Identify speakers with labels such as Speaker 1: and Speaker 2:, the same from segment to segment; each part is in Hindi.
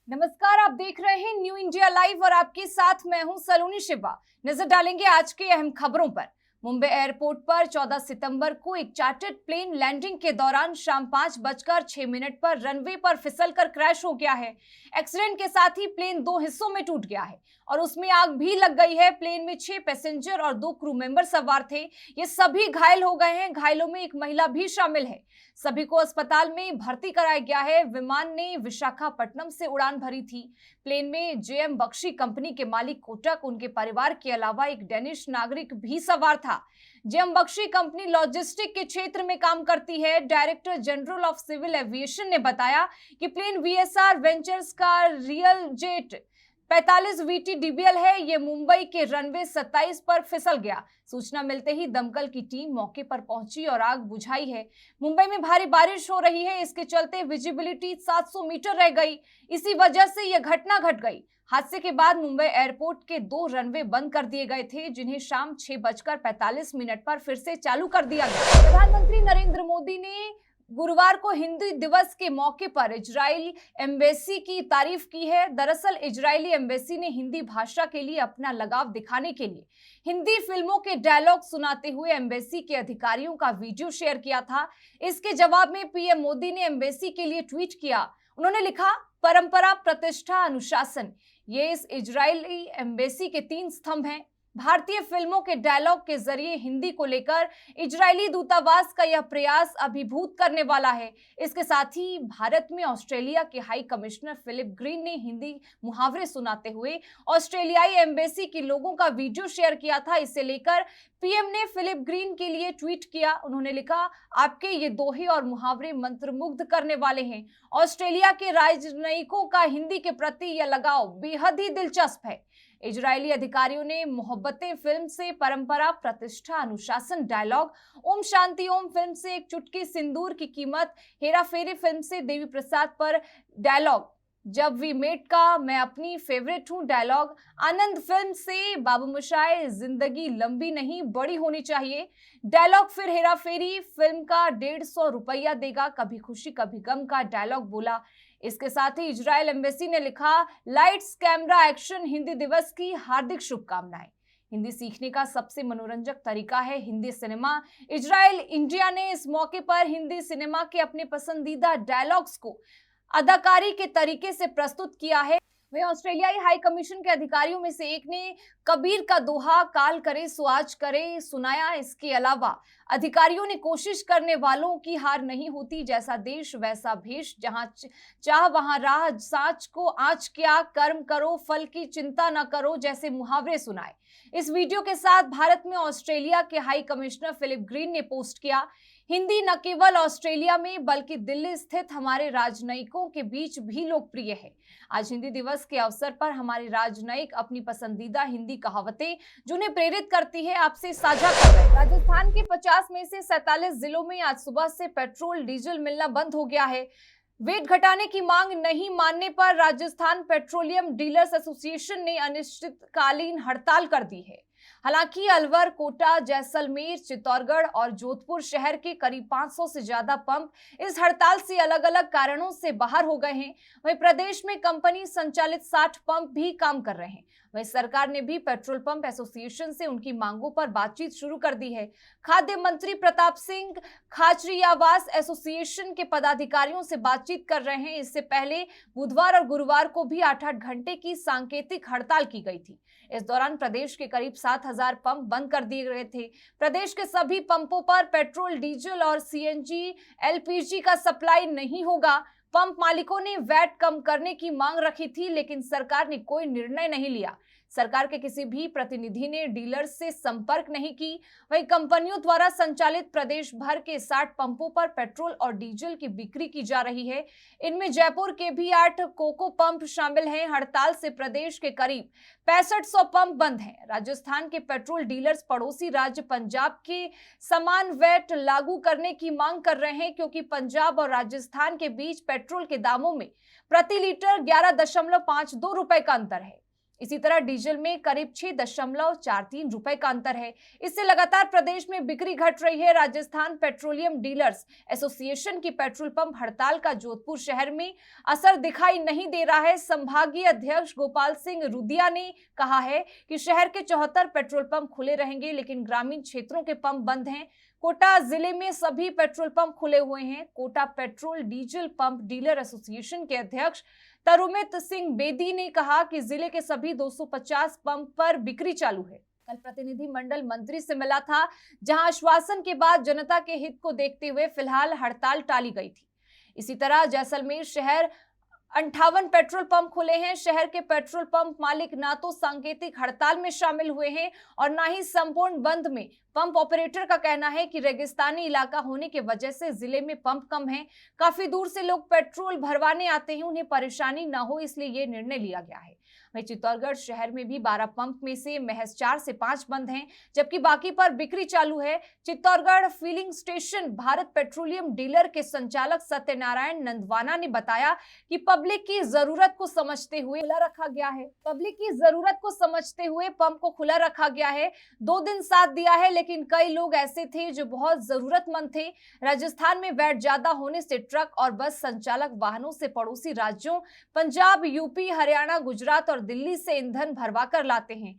Speaker 1: नमस्कार, आप देख रहे हैं न्यू इंडिया लाइव और आपके साथ मैं हूं सलोनी शिवा। नजर डालेंगे आज के अहम खबरों पर। मुंबई एयरपोर्ट पर 14 सितंबर को एक चार्टर्ड प्लेन लैंडिंग के दौरान शाम 5:06 पर रनवे पर फिसलकर क्रैश हो गया है। एक्सीडेंट के साथ ही प्लेन दो हिस्सों में टूट गया है और उसमें आग भी लग गई है। प्लेन में 6 पैसेंजर और 2 क्रू मेंबर सवार थे। ये सभी घायल हो गए हैं। घायलों में एक महिला भी शामिल है। सभी को अस्पताल में भर्ती कराया गया है। विमान ने विशाखापट्टनम से उड़ान भरी थी। प्लेन में जेएम बख्शी कंपनी के मालिक कोटक, उनके परिवार के अलावा एक डेनिश नागरिक भी सवार था। जेएम बख्शी कंपनी लॉजिस्टिक के क्षेत्र में काम करती है। Director general of civil aviation ने बताया कि प्लेन वीएसआर वेंचर्स का रियल जेट 45 वीटी डीबीएल है। ये मुंबई के रनवे 27 पर फिसल गया। सूचना मिलते ही दमकल की टीम मौके पर पहुंची और आग बुझाई है। मुंबई में भारी बारिश हो रही है, इसके चलते विजिबिलिटी 700 मीटर रह गई। इसी वजह से यह घटना घट गई। हादसे के बाद मुंबई एयरपोर्ट के 2 रनवे बंद कर दिए गए थे, जिन्हें शाम 6:45 पर फिर से चालू कर दिया गया। प्रधानमंत्री नरेंद्र मोदी ने गुरुवार को हिंदी दिवस के मौके पर इजराइल एम्बेसी की तारीफ की है। दरअसल इजरायली एम्बेसी ने हिंदी भाषा के लिए अपना लगाव दिखाने के लिए हिंदी फिल्मों के डायलॉग सुनाते हुए एम्बेसी के अधिकारियों का वीडियो शेयर किया था। इसके जवाब में पीएम मोदी ने एम्बेसी के लिए ट्वीट किया। उन्होंने लिखा, परंपरा, प्रतिष्ठा, अनुशासन, ये इस इजरायली एम्बेसी के 3 स्तंभ हैं। भारतीय फिल्मों के डायलॉग के जरिए हिंदी को लेकर इजरायली दूतावास का यह प्रयास अभिभूत करने वाला है। इसके साथ ही भारत में ऑस्ट्रेलिया के हाई कमिश्नर फिलिप ग्रीन ने हिंदी मुहावरे सुनाते हुए ऑस्ट्रेलियाई एम्बेसी के लोगों का वीडियो शेयर किया था। इसे लेकर पीएम ने फिलिप ग्रीन के लिए ट्वीट किया। उन्होंने लिखा, आपके ये दोहे और मुहावरे मंत्रमुग्ध करने वाले हैं। ऑस्ट्रेलिया के राजनयिकों का हिंदी के प्रति यह लगाव बेहद ही दिलचस्प है। इजरायली अधिकारियों ने मोहब्बतें फिल्म से परंपरा, प्रतिष्ठा, अनुशासन डायलॉग, ओम शांति ओम फिल्म से एक चुटकी सिंदूर की कीमत, हेरा फेरी फिल्म से देवी प्रसाद पर डायलॉग, जब वी मेट का मैं अपनी फेवरेट हूं डायलॉग, आनंद फिल्म से बाबू मोशाय जिंदगी लंबी नहीं बड़ी होनी चाहिए डायलॉग, फिर हेरा फेरी फिल्म का 150 रुपया देगा, कभी खुशी कभी गम का डायलॉग बोला। इसके साथ ही इजरायल एम्बेसी ने लिखा, लाइट्स कैमरा एक्शन, हिंदी दिवस की हार्दिक शुभकामनाएं। हिंदी सीखने का सबसे मनोरंजक तरीका है हिंदी सिनेमा। इजरायल इंडिया ने इस मौके पर हिंदी सिनेमा के अपने पसंदीदा डायलॉग्स को अदाकारी के तरीके से प्रस्तुत किया है। वहीं ऑस्ट्रेलियाई हाई कमीशन के अधिकारियों में से एक ने कबीर का दोहा, काल करे सो आज करे, सुनाया। इसके अलावा अधिकारियों ने कोशिश करने वालों की हार नहीं होती, जैसा देश वैसा भेष, जहां चाह वहां राह, साँच को आँच क्या, कर्म करो फल की चिंता न करो जैसे मुहावरे सुनाए। इस वीडियो के साथ भारत में ऑस्ट्रेलिया के हाई कमिश्नर फिलिप ग्रीन ने पोस्ट किया, हिंदी न केवल ऑस्ट्रेलिया में बल्कि दिल्ली स्थित हमारे राजनयिकों के बीच भी लोकप्रिय है। आज हिंदी दिवस के अवसर पर हमारे राजनयिक अपनी पसंदीदा हिंदी कहावतें जो उन्हें प्रेरित करती है आपसे साझा कर रहे हैं। राजस्थान के 50 में से 47 जिलों में आज सुबह से पेट्रोल डीजल मिलना बंद हो गया है। वेट घटाने की मांग नहीं मानने पर राजस्थान पेट्रोलियम डीलर्स एसोसिएशन ने अनिश्चितकालीन हड़ताल कर दी है। हालांकि अलवर, कोटा, जैसलमेर, चित्तौड़गढ़ और जोधपुर शहर के करीब 500 से ज्यादा पंप इस हड़ताल से अलग अलग कारणों से बाहर हो गए हैं। वहीं प्रदेश में कंपनी संचालित 60 पंप भी काम कर रहे हैं। वहीं सरकार ने भी पेट्रोल पंप एसोसिएशन से उनकी मांगों पर बातचीत शुरू कर दी है। खाद्य मंत्री प्रताप सिंह खाचरियावास एसोसिएशन के पदाधिकारियों से बातचीत कर रहे हैं। इससे पहले बुधवार और गुरुवार को भी 8-8 घंटे की सांकेतिक हड़ताल की गई थी। इस दौरान प्रदेश के करीब 7,000 पंप बंद कर दिए गए थे। प्रदेश के सभी पंपों पर पेट्रोल, डीजल और सीएनजी, एलपीजी का सप्लाई नहीं होगा। पंप मालिकों ने वैट कम करने की मांग रखी थी, लेकिन सरकार ने कोई निर्णय नहीं लिया। सरकार के किसी भी प्रतिनिधि ने डीलर्स से संपर्क नहीं की। वहीं कंपनियों द्वारा संचालित प्रदेश भर के 60 पंपों पर पेट्रोल और डीजल की बिक्री की जा रही है। इनमें जयपुर के भी 8 कोको पंप शामिल हैं। हड़ताल से प्रदेश के करीब 6500 पंप बंद हैं। राजस्थान के पेट्रोल डीलर्स पड़ोसी राज्य पंजाब के समान वैट लागू करने की मांग कर रहे हैं, क्योंकि पंजाब और राजस्थान के बीच पेट्रोल के दामों में प्रति लीटर 11.52 रुपए का अंतर है। इसी तरह डीजल में करीब 6.43 रुपए का अंतर है। इससे लगातार प्रदेश में बिक्री घट रही है। राजस्थान पेट्रोलियम डीलर्स एसोसिएशन की पेट्रोल पंप हड़ताल का जोधपुर शहर में असर दिखाई नहीं दे रहा है। संभागीय अध्यक्ष गोपाल सिंह रुदिया ने कहा है कि शहर के 74 पेट्रोल पंप खुले रहेंगे, लेकिन ग्रामीण क्षेत्रों के पंप बंद हैं। कोटा जिले में सभी पेट्रोल पंप खुले हुए हैं। Kota petrol diesel pump dealer association के अध्यक्ष तरुमित सिंह बेदी ने कहा कि जिले के सभी 250 पंप पर बिक्री चालू है। कल प्रतिनिधि मंडल मंत्री से मिला था, जहां आश्वासन के बाद जनता के हित को देखते हुए फिलहाल हड़ताल टाली गई थी। इसी तरह जैसलमेर शहर 58 पेट्रोल पंप खुले हैं। शहर के पेट्रोल पंप मालिक ना तो सांकेतिक हड़ताल में शामिल हुए हैं और ना ही संपूर्ण बंद में। पंप ऑपरेटर का कहना है कि रेगिस्तानी इलाका होने की वजह से जिले में पंप कम हैं। काफी दूर से लोग पेट्रोल भरवाने आते हैं, उन्हें परेशानी ना हो इसलिए ये निर्णय लिया गया है। वहीं चित्तौड़गढ़ शहर में भी 12 पंप में से महज 4 से 5 बंद हैं, जबकि बाकी पर बिक्री चालू है। Chittorgarh filling station Bharat Petroleum dealer के संचालक सत्यनारायण नंदवाना ने बताया कि पब्लिक की जरूरत को समझते हुए खुला रखा गया है। पब्लिक की जरूरत को समझते हुए पंप को खुला रखा गया है। 2 दिन साथ दिया है, लेकिन कई लोग ऐसे थे जो बहुत जरूरतमंद थे। राजस्थान में वैट ज्यादा होने से ट्रक और बस संचालक वाहनों से पड़ोसी राज्यों पंजाब, यूपी, हरियाणा, गुजरात और दिल्ली से ईंधन भरवा कर लाते हैं।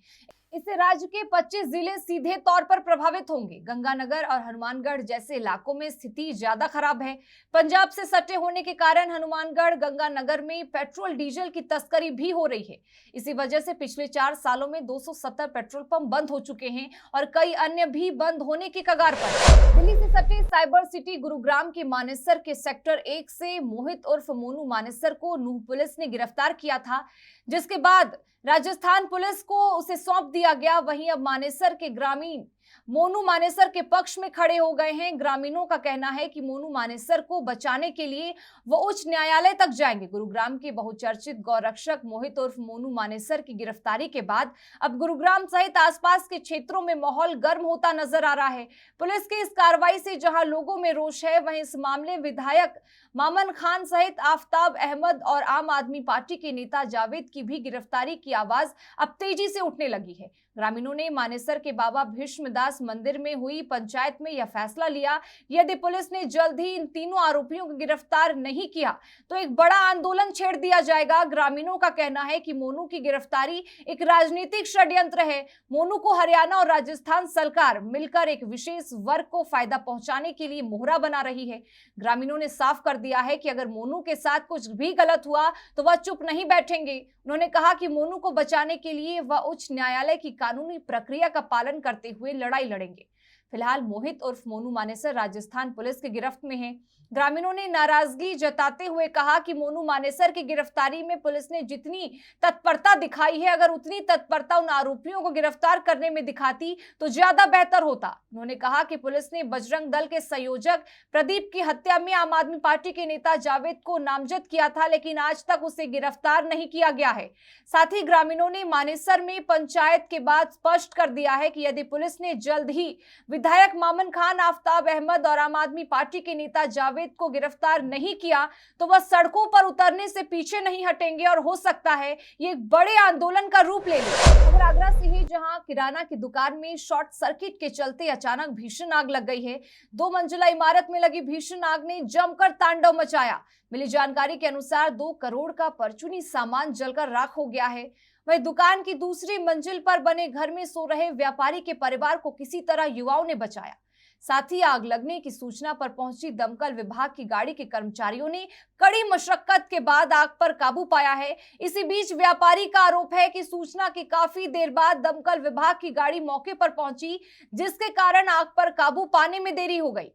Speaker 1: इससे राज्य के 25 जिले सीधे तौर पर प्रभावित होंगे। गंगानगर और हनुमानगढ़ जैसे इलाकों में स्थिति ज्यादा खराब है। पंजाब से सटे होने के कारण हनुमानगढ़, गंगानगर में पेट्रोल डीजल की तस्करी भी हो रही है। इसी वजह से पिछले 4 सालों में 270 पेट्रोल पंप बंद हो चुके हैं और कई अन्य भी बंद होने की कगार पर। दिल्ली से सटे साइबर सिटी गुरुग्राम के मानेसर के सेक्टर 1 से मोहित उर्फ मोनू मानेसर को नूह पुलिस ने गिरफ्तार किया था, जिसके बाद राजस्थान पुलिस को उसे सौंप दिया गया। वहीं अब मानेसर के ग्रामीण मोनू मानेसर के पक्ष में खड़े हो गए हैं। ग्रामीणों का कहना है कि मोनू मानेसर को बचाने के लिए वो उच्च न्यायालय तक जाएंगे। गुरुग्राम के बहुचर्चित गौरक्षक मोहित उर्फ मोनू मानेसर की गिरफ्तारी के बाद अब गुरुग्राम सहित आसपास के क्षेत्रों में माहौल गर्म होता नजर आ रहा है। पुलिस की इस कार्रवाई से जहां लोगों में रोष है, वहीं इस मामले विधायक मामन खान सहित आफताब अहमद और आम आदमी पार्टी के नेता जावेद की भी गिरफ्तारी की आवाज अब तेजी से उठने लगी है। ग्रामीणों ने मानेसर के बाबा भीष्मदास मंदिर में हुई पंचायत में यह फैसला लिया, यदि पुलिस ने जल्द ही इन तीनों आरोपियों को गिरफ्तार नहीं किया तो एक बड़ा आंदोलन छेड़ दिया जाएगा। ग्रामीणों का कहना है कि मोनू की गिरफ्तारी एक राजनीतिक षड्यंत्र है। मोनू को हरियाणा और राजस्थान सरकार मिलकर एक विशेष वर्ग को फायदा पहुंचाने के लिए मोहरा बना रही है। ग्रामीणों ने साफ कर दिया है कि अगर मोनू के साथ कुछ भी गलत हुआ तो वह चुप नहीं बैठेंगे। उन्होंने कहा कि मोनू को बचाने के लिए वह उच्च न्यायालय की कानूनी प्रक्रिया का पालन करते हुए लड़ाई लड़ेंगे। फिलहाल मोहित उर्फ मोनू मानेसर राजस्थान पुलिस की गिरफ्त में है। ग्रामीणों ने नाराजगी जताते हुए कहा कि मोनू मानेसर की गिरफ्तारी में पुलिस ने जितनी तत्परता दिखाई है, अगर उतनी तत्परता उन आरोपियों को गिरफ्तार करने में दिखाती तो ज्यादा बेहतर होता। उन्होंने कहा कि पुलिस ने बजरंग दल के संयोजक प्रदीप की हत्या में आम आदमी पार्टी के नेता जावेद को नामजद किया था, लेकिन आज तक उसे गिरफ्तार नहीं किया गया है। साथ ही ग्रामीणों ने मानेसर में पंचायत के बाद स्पष्ट कर दिया है कि यदि पुलिस ने जल्द ही विधायक मामन खान, आफताब अहमद और आम आदमी पार्टी के नेता जावेद को गिरफ्तार नहीं किया तो वह सड़कों पर उतरने से पीछे नहीं हटेंगे और हो सकता है ये एक बड़े आंदोलन का रूप ले ले। खबर आगरा से ही, जहां किराना की दुकान में शॉर्ट सर्किट के चलते अचानक भीषण आग लग गई है। 2 मंजिला इमारत में लगी भीषण आग ने जमकर तांडव मचाया। मिली जानकारी के अनुसार 2 करोड़ का परचूनी सामान जलकर राख हो गया है। वहीं दुकान की दूसरी मंजिल पर बने घर में सो रहे व्यापारी के परिवार को किसी तरह युवाओं ने बचाया। साथ ही आग लगने की सूचना पर पहुंची दमकल विभाग की गाड़ी के कर्मचारियों ने कड़ी मशक्कत के बाद आग पर काबू पाया है। इसी बीच व्यापारी का आरोप है कि सूचना के काफी देर बाद दमकल विभाग की गाड़ी मौके पर पहुंची, जिसके कारण आग पर काबू पाने में देरी हो गई।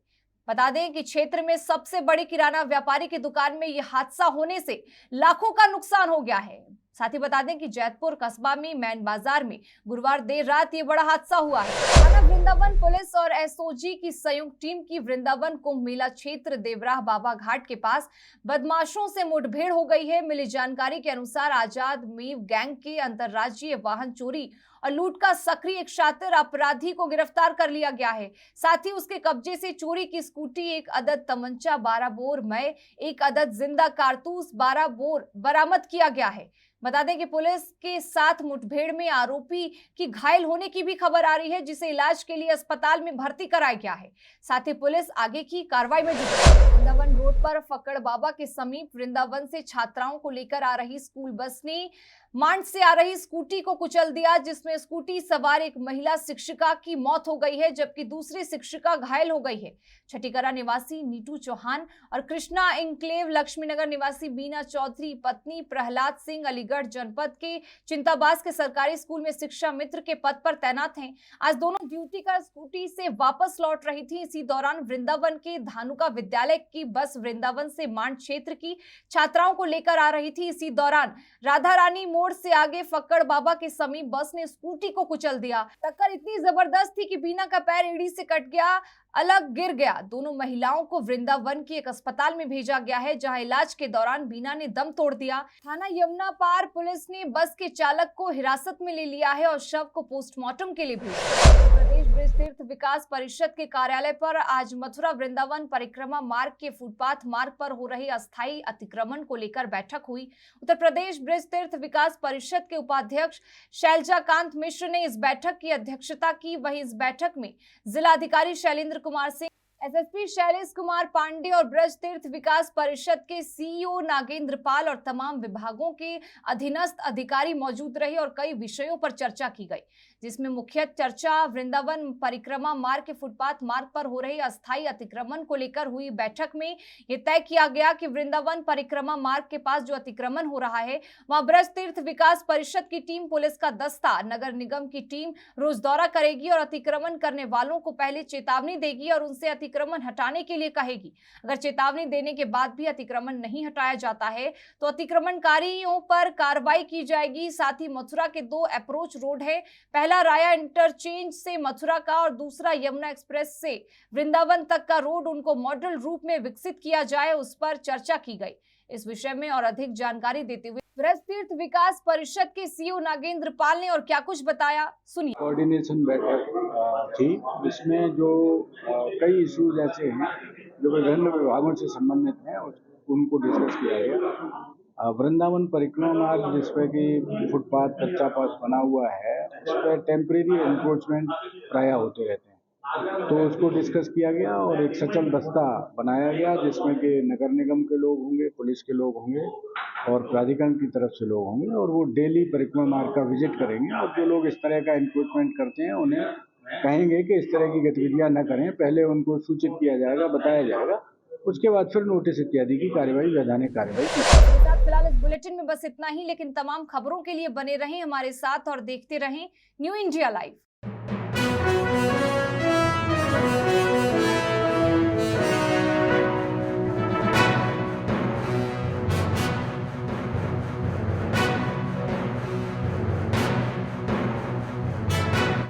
Speaker 1: बता दें कि क्षेत्र में सबसे बड़ी किराना व्यापारी की दुकान में यह हादसा होने से लाखों का नुकसान हो गया है। साथ ही बता दें कि जैतपुर कस्बा में मैन बाजार में गुरुवार देर रात ये बड़ा हादसा हुआ है। थाना वृंदावन पुलिस और एसओजी की संयुक्त टीम की वृंदावन कुंभ मेला क्षेत्र देवराह बाबा घाट के पास बदमाशों से मुठभेड़ हो गई है। मिली जानकारी के अनुसार आजाद मीव गैंग के अंतरराज्यीय वाहन चोरी और लूट का सक्रिय एक शातिर अपराधी को गिरफ्तार कर लिया गया है। साथ ही उसके कब्जे से चोरी की स्कूटी, 1 अदद तमंचा 12 बोर मय, 1 अदद जिंदा कारतूस 12 बोर बरामद किया गया है। बता दें कि पुलिस के साथ मुठभेड़ में आरोपी की घायल होने की भी खबर आ रही है, जिसे इलाज के लिए अस्पताल में भर्ती कराया गया है। साथ ही पुलिस आगे की कार्रवाई में जुटी है। वृंदावन रोड पर फक्कड़ बाबा के समीप वृंदावन से छात्राओं को लेकर आ रही स्कूल बस ने मांड से आ रही स्कूटी को कुचल दिया, जिसमें स्कूटी सवार एक महिला शिक्षिका की मौत हो गई है, जबकि दूसरी शिक्षिका घायल हो गई है। छठीकरा निवासी नीटू चौहान और कृष्णा एंक्लेव लक्ष्मीनगर निवासी बीना चौधरी पत्नी प्रहलाद सिंह अलीगढ़ जनपद के चिंताबाज के सरकारी स्कूल में शिक्षा मित्र के पद पर तैनात हैं। आज दोनों ड्यूटी कर स्कूटी से वापस लौट रही थी। इसी दौरान वृंदावन के धानुका विद्यालय की बस वृंदावन से मांड क्षेत्र की छात्राओं को लेकर आ रही थी। इसी दौरान राधा रानी मोड़ से आगे फक्कड़ बाबा के समीप बस ने स्कूटी को कुचल दिया। टक्कर इतनी जबरदस्त थी कि बीना का पैर एड़ी से कट गया, अलग गिर गया। दोनों महिलाओं को वृंदावन के एक अस्पताल में भेजा गया है, जहां इलाज के दौरान बीना ने दम तोड़ दिया। थाना यमुना पार पुलिस ने बस के चालक को हिरासत में ले लिया है और शव को पोस्टमार्टम के लिए भेजा। प्रदेश ब्रज तीर्थ विकास परिषद के कार्यालय पर आज मथुरा वृंदावन परिक्रमा मार्ग के फुटपाथ मार्ग पर हो रहे अस्थायी अतिक्रमण को लेकर बैठक हुई। उत्तर प्रदेश ब्रज तीर्थ विकास परिषद के उपाध्यक्ष शैलजाकांत मिश्र ने इस बैठक की अध्यक्षता की। वहीं इस बैठक में जिलाधिकारी शैलेंद्र कुमार सिंह, एसएसपी शैलेश कुमार पांडे और ब्रज तीर्थ विकास परिषद के सीईओ नागेंद्र पाल और तमाम विभागों के अधीनस्थ अधिकारी मौजूद रहे और कई विषयों पर चर्चा की गई, जिसमें मुख्य चर्चा वृंदावन परिक्रमा मार्ग के फुटपाथ मार्ग पर हो रहे अस्थायी अतिक्रमण को लेकर हुई। बैठक में यह तय किया गया कि वृंदावन परिक्रमा मार्ग के पास जो अतिक्रमण हो रहा है, वहां ब्रज तीर्थ विकास परिषद की टीम, पुलिस का दस्ता, नगर निगम की टीम रोज दौरा करेगी और अतिक्रमण करने वालों को पहले चेतावनी देगी और उनसे अतिक्रमण हटाने के लिए कहेगी। अगर चेतावनी देने के बाद भी अतिक्रमण नहीं हटाया जाता है तो अतिक्रमणकारियों पर कार्रवाई की जाएगी। साथ ही मथुरा के 2 अप्रोच रोड है, पहला राया इंटरचेंज से मथुरा का और दूसरा यमुना एक्सप्रेस से वृंदावन तक का रोड, उनको मॉडल रूप में विकसित किया जाए, उस पर चर्चा की गई। इस विषय में और अधिक जानकारी देते हुए ब्रज तीर्थ विकास परिषद के सीईओ नागेंद्र पाल ने और क्या कुछ बताया, सुनिए।
Speaker 2: कोऑर्डिनेशन बैठक थी, इसमें जो कई इश्यूज ऐसे हैं जो विभिन्न विभागों से संबंधित हैं, उनको डिस्कस किया गया। वृंदावन परिक्रमा मार्ग जिसपे कि फुटपाथ कच्चा पाथ बना हुआ है, उस पर टेम्परेरी एनक्रोचमेंट प्रायः होते रहते हैं, तो उसको डिस्कस किया गया और एक सचल दस्ता बनाया गया, जिसमें कि नगर निगम के लोग होंगे, पुलिस के लोग होंगे और प्राधिकरण की तरफ से लोग होंगे, और वो डेली परिक्रमा मार्ग का विजिट करेंगे और जो लोग इस तरह का एनक्रोचमेंट करते हैं उन्हें कहेंगे कि इस तरह की गतिविधियां न करें। पहले उनको सूचित किया जाएगा, बताया जाएगा, उसके बाद फिर नोटिस इत्यादि की कार्यवाही, वैधानिक कार्यवाही की।
Speaker 1: फिलहाल इस बुलेटिन में बस इतना ही, लेकिन तमाम खबरों के लिए बने रहें हमारे साथ और देखते रहें न्यू इंडिया लाइव।